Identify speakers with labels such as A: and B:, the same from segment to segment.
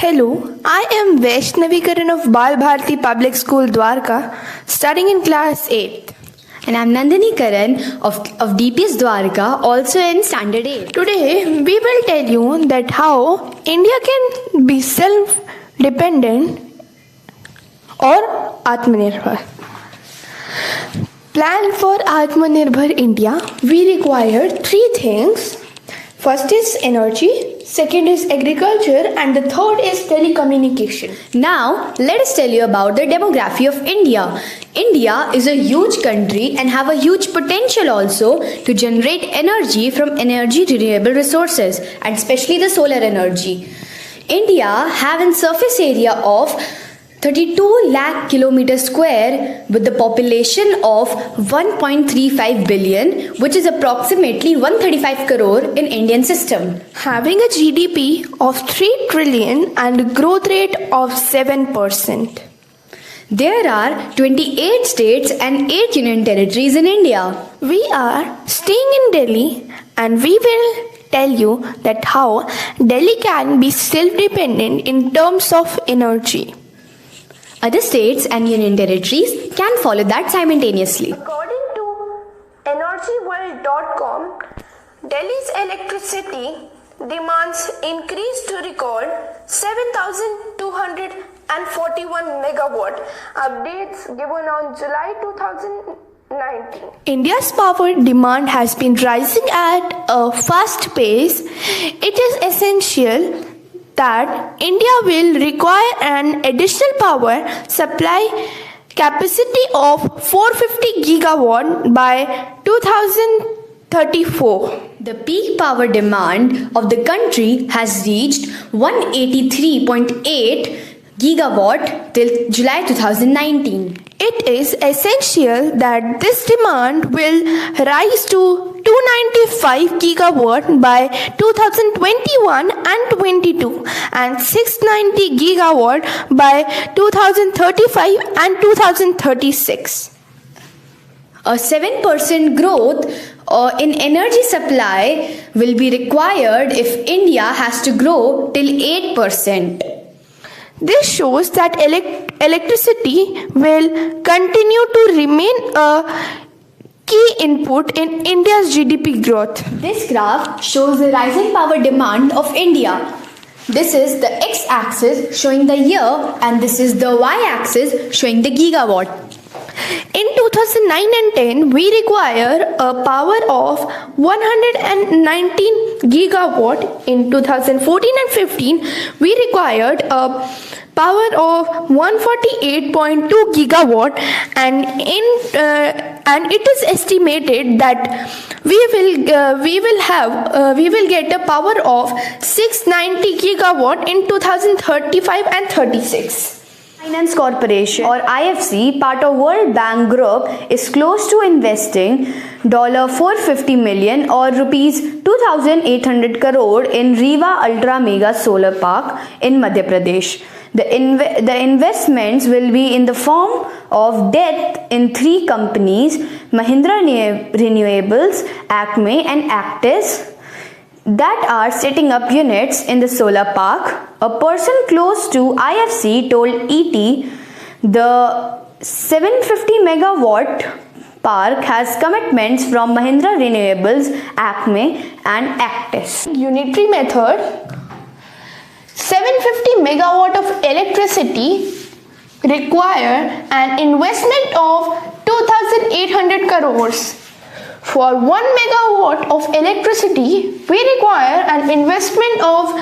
A: Hello, I am Vaishnavi Karan of Bal Bharati Public School Dwarka, studying in class 8th.
B: And I'm Nandini Karan of DPS Dwarka, also in standard 8.
A: Today, we will tell you that how India can be self-dependent or Atmanirbhar. Plan for Atmanirbhar India, we require three things. First is energy, second is agriculture, and the third is telecommunication.
B: Now, let us tell you about the demography of India. India is a huge country and have a huge potential also to generate energy from energy renewable resources, and especially the solar energy. India have a surface area of 32 lakh kilometers square with the population of 1.35 billion, which is approximately 135 crore in Indian system.
A: Having a GDP of 3 trillion and a growth rate of 7%.
B: There are 28 states and 8 union territories in India.
A: We are staying in Delhi and we will tell you that how Delhi can be self-dependent in terms of energy.
B: Other states and union territories can follow that simultaneously.
A: According to energyworld.com, Delhi's electricity demands increased to record 7,241 megawatt. Updates given on July 2019. India's power demand has been rising at a fast pace. It is essential that India will require an additional power supply capacity of 450 gigawatt by 2034.
B: The peak power demand of the country has reached 183.8 gigawatt till July 2019.
A: It is essential that this demand will rise to 295 gigawatt by 2021 and 22 and 690 gigawatt by 2035 and 2036.
B: A 7% growth in energy supply will be required if India has to grow till 8%.
A: This shows that electricity will continue to remain a key input in India's GDP growth.
B: This graph shows the rising power demand of India. This is the x-axis showing the year and this is the y-axis showing the gigawatt.
A: In 2009 and 10, we require a power of 119 gigawatt. In 2014 and 15, we required a power of 148.2 gigawatt, and it is estimated that we will get a power of 690 gigawatt in 2035 and 36.
B: Finance Corporation or IFC, part of World Bank Group, is close to investing $450 million or rupees 2,800 crore in Rewa Ultra Mega Solar Park in Madhya Pradesh. The investments will be in the form of debt in 3 companies, Mahindra Renewables, Acme and Actis, that are setting up units in the solar park. A person close to IFC told ET the 750 megawatt park has commitments from Mahindra Renewables, Acme and Actis.
A: Unitary method. 750 megawatt of electricity require an investment of 2,800 crores. For 1 megawatt of electricity, we require an investment of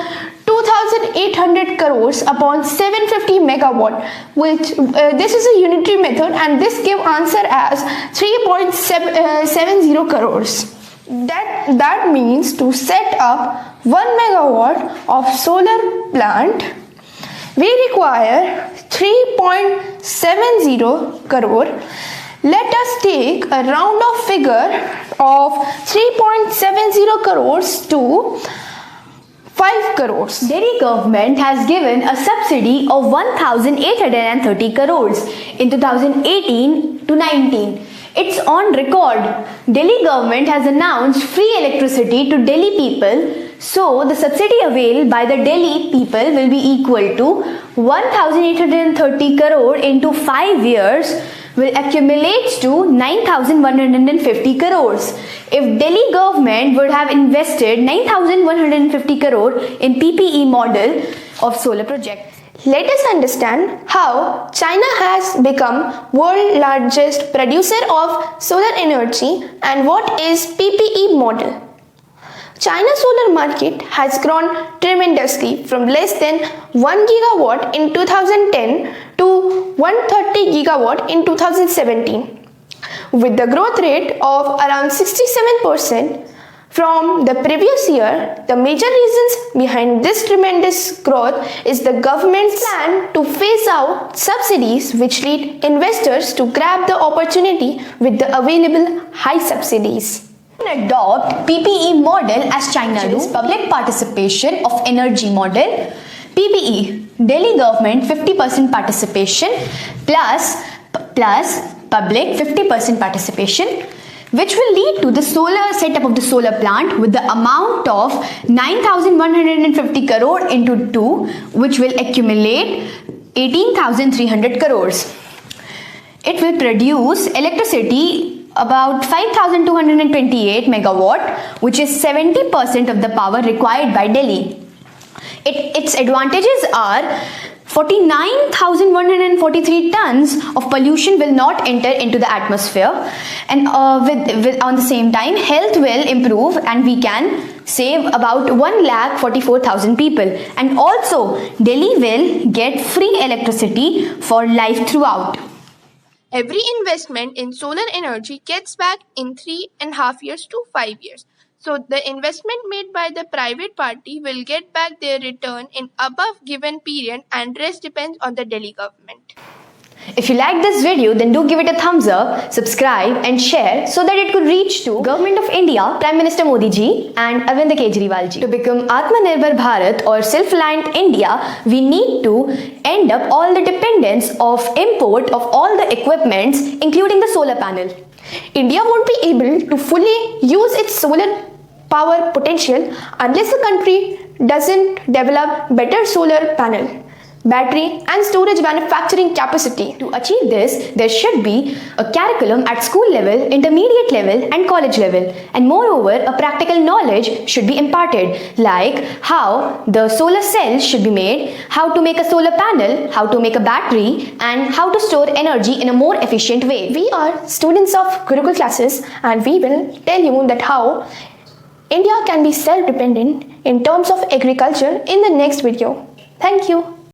A: 2,800 crores upon 750 megawatt, which this is a unitary method, and this give answer as 3.70 crores. That means to set up 1 megawatt of solar plant, we require 3.70 crore. Let us take a round off figure of 3.70 crores to 5 crores.
B: Delhi government has given a subsidy of 1,830 crores in 2018 to 19. It's on record. Delhi government has announced free electricity to Delhi people So the subsidy availed by the Delhi people will be equal to 1,830 crore into 5 years will accumulate to 9,150 crores. If Delhi government would have invested 9,150 crore in PPE model of solar project.
A: Let us understand how China has become world's largest producer of solar energy and what is PPE model. China's solar market has grown tremendously from less than 1 gigawatt in 2010 to 130 gigawatt in 2017. With the growth rate of around 67% from the previous year, the major reasons behind this tremendous growth is the government's plan to phase out subsidies which lead investors to grab the opportunity with the available high subsidies.
B: Adopt PPE model as China do, public participation of energy model. PPE, Delhi government 50% participation plus public 50% participation, which will lead to the solar setup of the solar plant with the amount of 9,150 crore into 2, which will accumulate 18,300 crores. It will produce electricity about 5,228 megawatt, which is 70% of the power required by Delhi. Its advantages are 49,143 tons of pollution will not enter into the atmosphere, and on the same time health will improve and we can save about 1,44,000 people, and also Delhi will get free electricity for life throughout.
A: Every investment in solar energy gets back in 3.5 years to 5 years. So the investment made by the private party will get back their return in above given period, and rest depends on the Delhi government.
B: If you like this video, then do give it a thumbs up, subscribe and share so that it could reach to Government of India, Prime Minister Modi ji and Arvind Kejriwal ji. To become Atmanirbhar Bharat or self-reliant India, we need to end up all the dependence of import of all the equipments, including the solar panel.
A: India won't be able to fully use its solar power potential unless the country doesn't develop better solar panel, battery and storage manufacturing capacity.
B: To achieve this, there should be a curriculum at school level, intermediate level and college level, and moreover a practical knowledge should be imparted, like how the solar cells should be made, how to make a solar panel, how to make a battery and how to store energy in a more efficient way.
A: We are students of Gurukul classes and we will tell you that how India can be self-dependent in terms of agriculture in the next video. Thank you.